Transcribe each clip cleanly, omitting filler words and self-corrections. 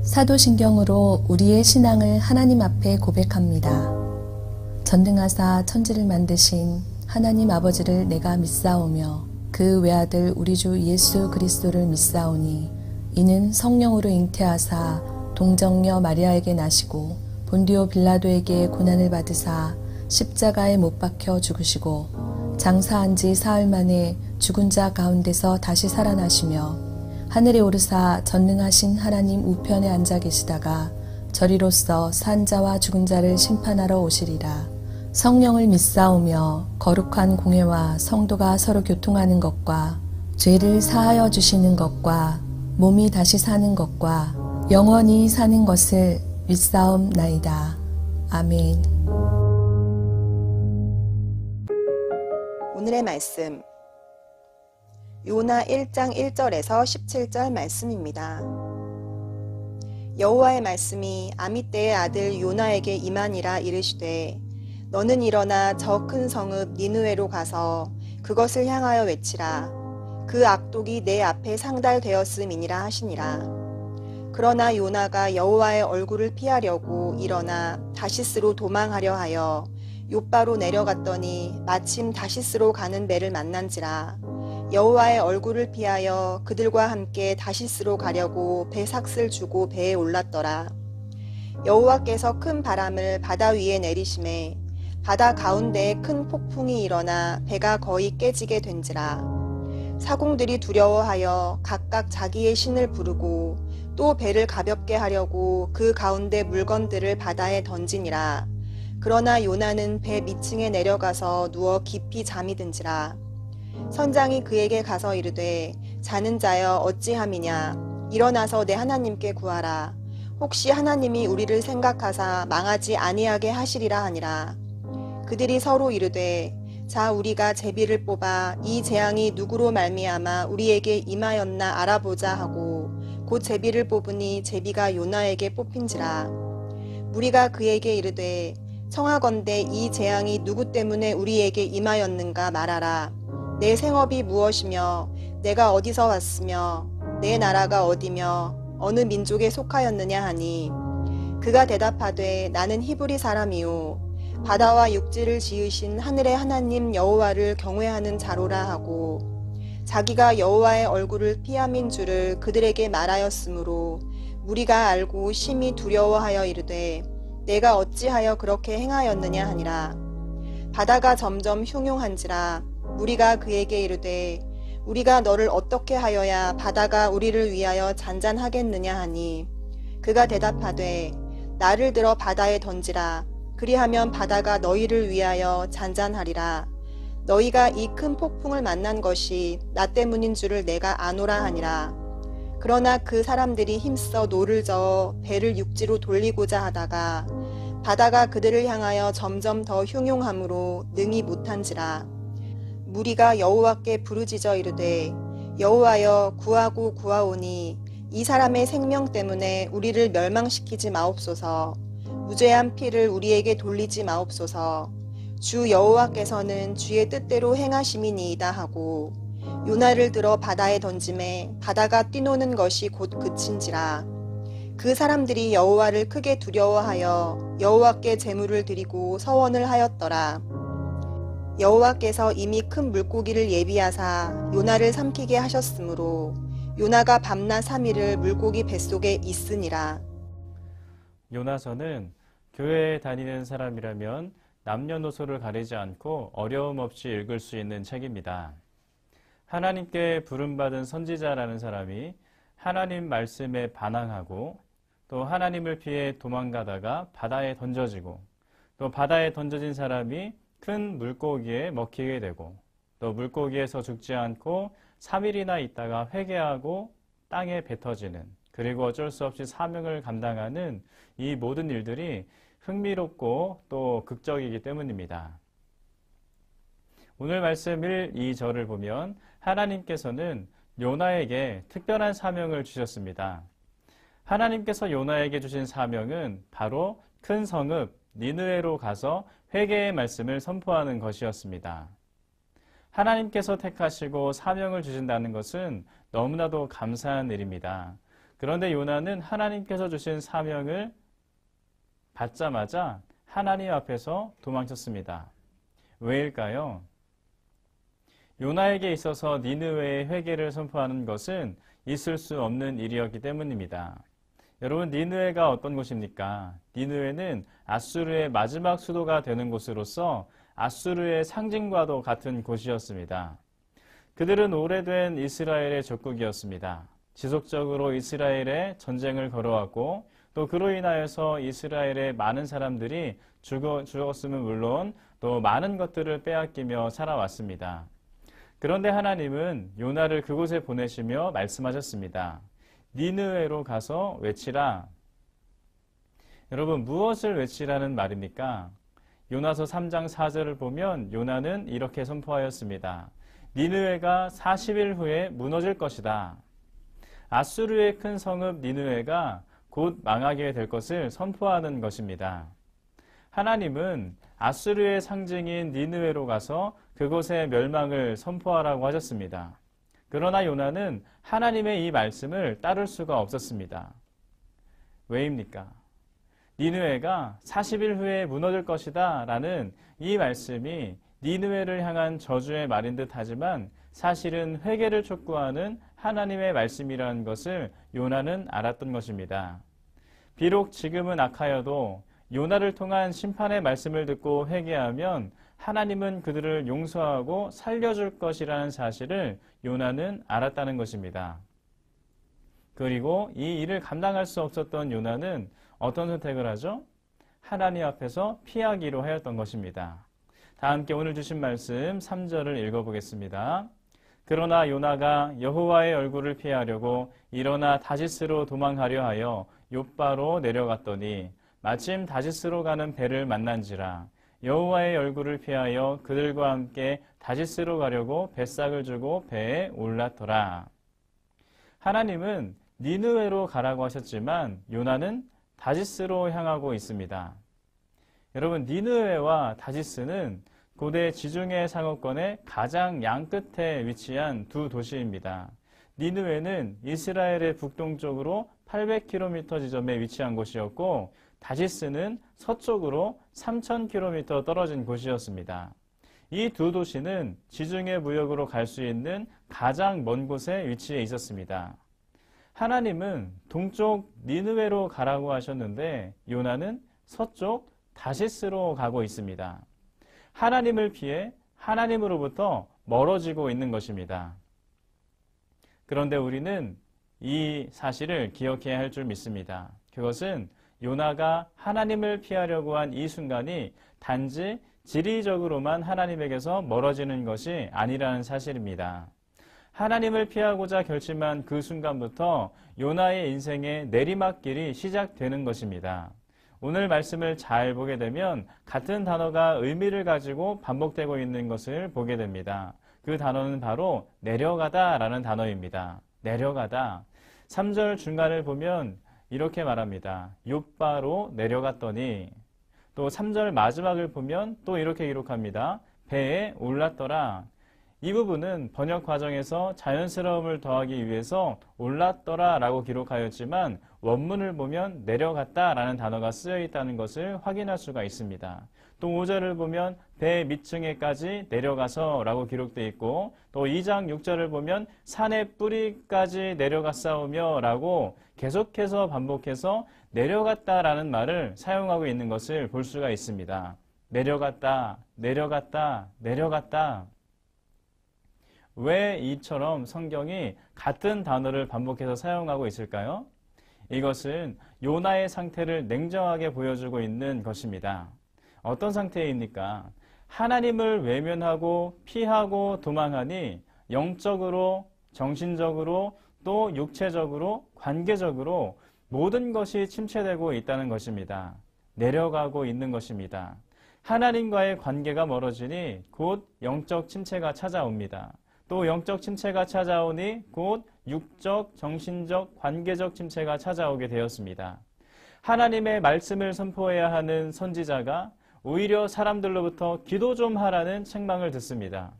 사도신경으로 우리의 신앙을 하나님 앞에 고백합니다. 전능하사 천지를 만드신 하나님 아버지를 내가 믿사오며 그 외아들 우리 주 예수 그리스도를 믿사오니 이는 성령으로 잉태하사 동정녀 마리아에게 나시고 본디오 빌라도에게 고난을 받으사 십자가에 못 박혀 죽으시고 장사한 지 사흘 만에 죽은 자 가운데서 다시 살아나시며 하늘에 오르사 전능하신 하나님 우편에 앉아 계시다가 저리로서 산 자와 죽은 자를 심판하러 오시리라. 성령을 믿사오며 거룩한 공회와 성도가 서로 교통하는 것과 죄를 사하여 주시는 것과 몸이 다시 사는 것과 영원히 사는 것을 믿사옵나이다. 아멘. 오늘의 말씀 요나 1장 1절에서 17절 말씀입니다. 여호와의 말씀이 아미떼의 아들 요나에게 임하니라 이르시되 너는 일어나 저 큰 성읍 니느웨로 가서 그것을 향하여 외치라. 그 악독이 내 앞에 상달되었음이니라 하시니라. 그러나 요나가 여호와의 얼굴을 피하려고 일어나 다시스로 도망하려 하여 욥바로 내려갔더니 마침 다시스로 가는 배를 만난지라. 여호와의 얼굴을 피하여 그들과 함께 다시스로 가려고 배 삭슬 주고 배에 올랐더라. 여호와께서 큰 바람을 바다 위에 내리심에 바다 가운데에 큰 폭풍이 일어나 배가 거의 깨지게 된지라. 사공들이 두려워하여 각각 자기의 신을 부르고 또 배를 가볍게 하려고 그 가운데 물건들을 바다에 던지니라. 그러나 요나는 배 밑층에 내려가서 누워 깊이 잠이 든지라. 선장이 그에게 가서 이르되 자는 자여 어찌함이냐. 일어나서 내 하나님께 구하라. 혹시 하나님이 우리를 생각하사 망하지 아니하게 하시리라 하니라. 그들이 서로 이르되 자 우리가 제비를 뽑아 이 재앙이 누구로 말미암아 우리에게 임하였나 알아보자 하고 곧 제비를 뽑으니 제비가 요나에게 뽑힌지라. 무리가 그에게 이르되 청하건대 이 재앙이 누구 때문에 우리에게 임하였는가 말하라. 내 생업이 무엇이며 내가 어디서 왔으며 내 나라가 어디며 어느 민족에 속하였느냐 하니 그가 대답하되 나는 히브리 사람이요 바다와 육지를 지으신 하늘의 하나님 여호와를 경외하는 자로라 하고 자기가 여호와의 얼굴을 피함인 줄을 그들에게 말하였으므로 무리가 알고 심히 두려워하여 이르되 내가 어찌하여 그렇게 행하였느냐 하니라. 바다가 점점 흉흉한지라. 무리가 그에게 이르되 우리가 너를 어떻게 하여야 바다가 우리를 위하여 잔잔하겠느냐 하니 그가 대답하되 나를 들어 바다에 던지라. 그리하면 바다가 너희를 위하여 잔잔하리라. 너희가 이 큰 폭풍을 만난 것이 나 때문인 줄을 내가 아노라 하니라. 그러나 그 사람들이 힘써 노를 저어 배를 육지로 돌리고자 하다가 바다가 그들을 향하여 점점 더 흉흉함으로 능히 못한지라. 무리가 여호와께 부르짖어 이르되 여호와여 구하고 구하오니 이 사람의 생명 때문에 우리를 멸망시키지 마옵소서. 무죄한 피를 우리에게 돌리지 마옵소서. 주 여호와께서는 주의 뜻대로 행하심이니이다 하고 요나를 들어 바다에 던짐에 바다가 뛰노는 것이 곧 그친지라. 그 사람들이 여호와를 크게 두려워하여 여호와께 제물을 드리고 서원을 하였더라. 여호와께서 이미 큰 물고기를 예비하사 요나를 삼키게 하셨으므로 요나가 밤낮 3일을 물고기 뱃속에 있으니라. 요나서는 교회에 다니는 사람이라면 남녀노소를 가리지 않고 어려움 없이 읽을 수 있는 책입니다. 하나님께 부름받은 선지자라는 사람이 하나님 말씀에 반항하고 또 하나님을 피해 도망가다가 바다에 던져지고 또 바다에 던져진 사람이 큰 물고기에 먹히게 되고 또 물고기에서 죽지 않고 3일이나 있다가 회개하고 땅에 뱉어지는 그리고 어쩔 수 없이 사명을 감당하는 이 모든 일들이 흥미롭고 또 극적이기 때문입니다. 오늘 말씀 1, 2절을 보면 하나님께서는 요나에게 특별한 사명을 주셨습니다. 하나님께서 요나에게 주신 사명은 바로 큰 성읍 니느웨로 가서 회개의 말씀을 선포하는 것이었습니다. 하나님께서 택하시고 사명을 주신다는 것은 너무나도 감사한 일입니다. 그런데 요나는 하나님께서 주신 사명을 받자마자 하나님 앞에서 도망쳤습니다. 왜일까요? 요나에게 있어서 니느웨의 회개를 선포하는 것은 있을 수 없는 일이었기 때문입니다. 여러분, 니느웨가 어떤 곳입니까? 니느웨는 아수르의 마지막 수도가 되는 곳으로서 아수르의 상징과도 같은 곳이었습니다. 그들은 오래된 이스라엘의 적국이었습니다. 지속적으로 이스라엘에 전쟁을 걸어왔고 또 그로 인하여서 이스라엘의 많은 사람들이 죽었으면 물론 또 많은 것들을 빼앗기며 살아왔습니다. 그런데 하나님은 요나를 그곳에 보내시며 말씀하셨습니다. 니느웨로 가서 외치라. 여러분, 무엇을 외치라는 말입니까? 요나서 3장 4절을 보면 요나는 이렇게 선포하였습니다. 니느웨가 40일 후에 무너질 것이다. 아수르의 큰 성읍 니느웨가 곧 망하게 될 것을 선포하는 것입니다. 하나님은 아수르의 상징인 니느웨로 가서 그곳의 멸망을 선포하라고 하셨습니다. 그러나 요나는 하나님의 이 말씀을 따를 수가 없었습니다. 왜입니까? 니느웨가 40일 후에 무너질 것이다 라는 이 말씀이 니느웨를 향한 저주의 말인 듯 하지만 사실은 회개를 촉구하는 하나님의 말씀이라는 것을 요나는 알았던 것입니다. 비록 지금은 악하여도 요나를 통한 심판의 말씀을 듣고 회개하면 하나님은 그들을 용서하고 살려줄 것이라는 사실을 요나는 알았다는 것입니다. 그리고 이 일을 감당할 수 없었던 요나는 어떤 선택을 하죠? 하나님 앞에서 피하기로 하였던 것입니다. 다 함께 오늘 주신 말씀 3절을 읽어보겠습니다. 그러나 요나가 여호와의 얼굴을 피하려고 일어나 다시스로 도망하려 하여 욥바로 내려갔더니 마침 다시스로 가는 배를 만난지라. 여호와의 얼굴을 피하여 그들과 함께 다시스로 가려고 뱃삭을 주고 배에 올랐더라. 하나님은 니느웨로 가라고 하셨지만 요나는 다시스로 향하고 있습니다. 여러분, 니느웨와 다시스는 고대 지중해 상업권의 가장 양끝에 위치한 두 도시입니다. 니느웨는 이스라엘의 북동쪽으로 800km 지점에 위치한 곳이었고 다시스는 서쪽으로 3000km 떨어진 곳이었습니다. 이 두 도시는 지중해 무역으로 갈 수 있는 가장 먼 곳에 위치해 있었습니다. 하나님은 동쪽 니느웨로 가라고 하셨는데 요나는 서쪽 다시스로 가고 있습니다. 하나님을 피해 하나님으로부터 멀어지고 있는 것입니다. 그런데 우리는 이 사실을 기억해야 할 줄 믿습니다. 그것은 요나가 하나님을 피하려고 한 이 순간이 단지 지리적으로만 하나님에게서 멀어지는 것이 아니라는 사실입니다. 하나님을 피하고자 결심한 그 순간부터 요나의 인생의 내리막길이 시작되는 것입니다. 오늘 말씀을 잘 보게 되면 같은 단어가 의미를 가지고 반복되고 있는 것을 보게 됩니다. 그 단어는 바로 내려가다 라는 단어입니다. 내려가다. 3절 중간을 보면 이렇게 말합니다. 욥바로 내려갔더니, 또 3절 마지막을 보면 또 이렇게 기록합니다. 배에 올랐더라. 이 부분은 번역 과정에서 자연스러움을 더하기 위해서 올랐더라 라고 기록하였지만 원문을 보면 내려갔다 라는 단어가 쓰여 있다는 것을 확인할 수가 있습니다. 또 5절을 보면 배 밑층에까지 내려가서 라고 기록되어 있고 또 2장 6절을 보면 산의 뿌리까지 내려갔사오며 라고 계속해서 반복해서 내려갔다 라는 말을 사용하고 있는 것을 볼 수가 있습니다. 내려갔다, 내려갔다, 내려갔다. 왜 이처럼 성경이 같은 단어를 반복해서 사용하고 있을까요? 이것은 요나의 상태를 냉정하게 보여주고 있는 것입니다. 어떤 상태입니까? 하나님을 외면하고 피하고 도망하니 영적으로, 정신적으로, 또 육체적으로, 관계적으로 모든 것이 침체되고 있다는 것입니다. 내려가고 있는 것입니다. 하나님과의 관계가 멀어지니 곧 영적 침체가 찾아옵니다. 또 영적 침체가 찾아오니 곧 육적, 정신적, 관계적 침체가 찾아오게 되었습니다. 하나님의 말씀을 선포해야 하는 선지자가 오히려 사람들로부터 기도 좀 하라는 책망을 듣습니다.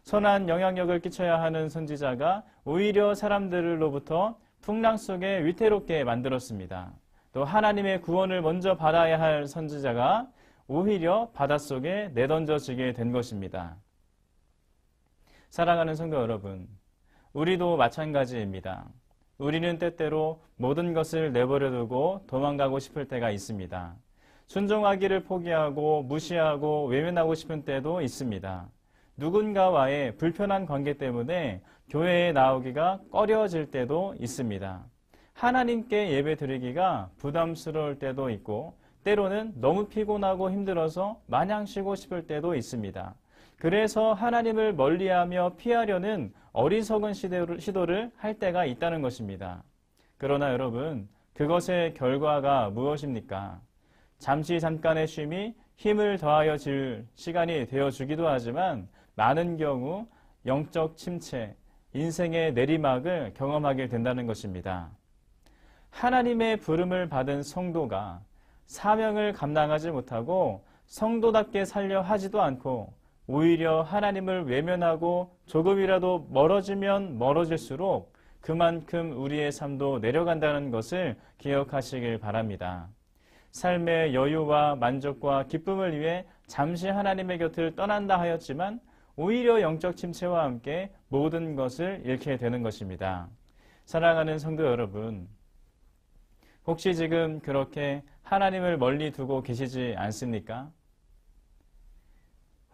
선한 영향력을 끼쳐야 하는 선지자가 오히려 사람들로부터 풍랑 속에 위태롭게 만들었습니다. 또 하나님의 구원을 먼저 받아야 할 선지자가 오히려 바닷속에 내던져지게 된 것입니다. 사랑하는 성도 여러분, 우리도 마찬가지입니다. 우리는 때때로 모든 것을 내버려 두고 도망가고 싶을 때가 있습니다. 순종하기를 포기하고 무시하고 외면하고 싶은 때도 있습니다. 누군가와의 불편한 관계 때문에 교회에 나오기가 꺼려질 때도 있습니다. 하나님께 예배 드리기가 부담스러울 때도 있고 때로는 너무 피곤하고 힘들어서 마냥 쉬고 싶을 때도 있습니다. 그래서 하나님을 멀리하며 피하려는 어리석은 시도를 할 때가 있다는 것입니다. 그러나 여러분, 그것의 결과가 무엇입니까? 잠깐의 쉼이 힘을 더하여 질 시간이 되어주기도 하지만 많은 경우 영적 침체, 인생의 내리막을 경험하게 된다는 것입니다. 하나님의 부름을 받은 성도가 사명을 감당하지 못하고 성도답게 살려 하지도 않고 오히려 하나님을 외면하고 조금이라도 멀어지면 멀어질수록 그만큼 우리의 삶도 내려간다는 것을 기억하시길 바랍니다. 삶의 여유와 만족과 기쁨을 위해 잠시 하나님의 곁을 떠난다 하였지만 오히려 영적 침체와 함께 모든 것을 잃게 되는 것입니다. 사랑하는 성도 여러분, 혹시 지금 그렇게 하나님을 멀리 두고 계시지 않습니까?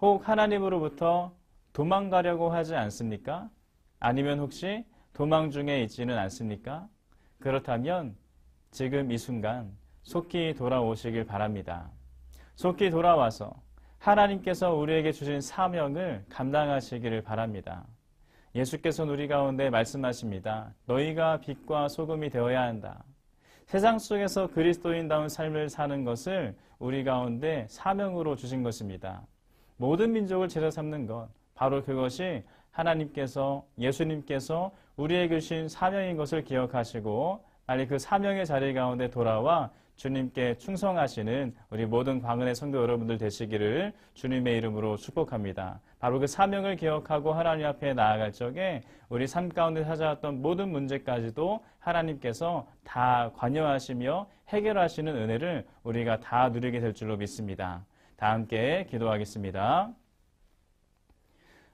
혹 하나님으로부터 도망가려고 하지 않습니까? 아니면 혹시 도망 중에 있지는 않습니까? 그렇다면 지금 이 순간 속히 돌아오시길 바랍니다. 속히 돌아와서 하나님께서 우리에게 주신 사명을 감당하시기를 바랍니다. 예수께서는 우리 가운데 말씀하십니다. 너희가 빛과 소금이 되어야 한다. 세상 속에서 그리스도인다운 삶을 사는 것을 우리 가운데 사명으로 주신 것입니다. 모든 민족을 제자 삼는 것, 바로 그것이 하나님께서, 예수님께서 우리에게 주신 사명인 것을 기억하시고 빨리 그 사명의 자리 가운데 돌아와 주님께 충성하시는 우리 모든 광은의 성도 여러분들 되시기를 주님의 이름으로 축복합니다. 바로 그 사명을 기억하고 하나님 앞에 나아갈 적에 우리 삶 가운데 찾아왔던 모든 문제까지도 하나님께서 다 관여하시며 해결하시는 은혜를 우리가 다 누리게 될 줄로 믿습니다. 다 함께 기도하겠습니다.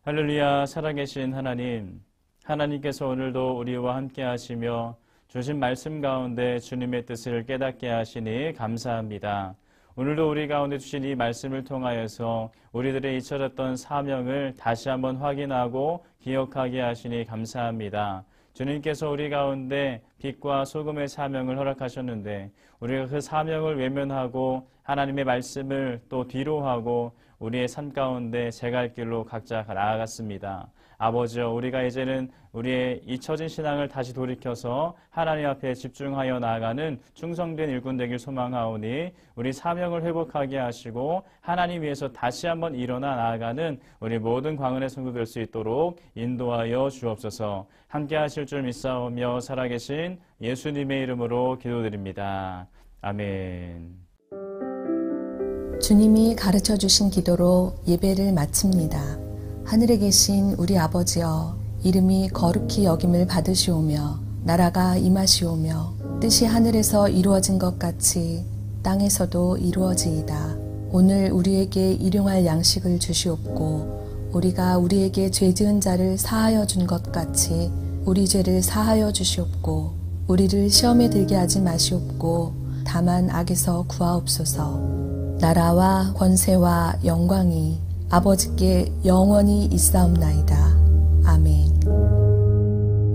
할렐루야. 살아계신 하나님, 하나님께서 오늘도 우리와 함께 하시며 주신 말씀 가운데 주님의 뜻을 깨닫게 하시니 감사합니다. 오늘도 우리 가운데 주신 이 말씀을 통하여서 우리들의 잊혀졌던 사명을 다시 한번 확인하고 기억하게 하시니 감사합니다. 주님께서 우리 가운데 빛과 소금의 사명을 허락하셨는데 우리가 그 사명을 외면하고 하나님의 말씀을 또 뒤로 하고 우리의 삶 가운데 제 갈 길로 각자 나아갔습니다. 아버지여, 우리가 이제는 우리의 잊혀진 신앙을 다시 돌이켜서 하나님 앞에 집중하여 나아가는 충성된 일꾼 되길 소망하오니 우리 사명을 회복하게 하시고 하나님 위해서 다시 한번 일어나 나아가는 우리 모든 광은의 성도 될 수 있도록 인도하여 주옵소서. 함께 하실 줄 믿사오며 살아계신 예수님의 이름으로 기도드립니다. 아멘. 주님이 가르쳐 주신 기도로 예배를 마칩니다. 하늘에 계신 우리 아버지여, 이름이 거룩히 여김을 받으시오며 나라가 임하시오며 뜻이 하늘에서 이루어진 것 같이 땅에서도 이루어지이다. 오늘 우리에게 일용할 양식을 주시옵고 우리가 우리에게 죄 지은 자를 사하여 준 것 같이 우리 죄를 사하여 주시옵고 우리를 시험에 들게 하지 마시옵고 다만 악에서 구하옵소서. 나라와 권세와 영광이 아버지께 영원히 있사옵나이다. 아멘.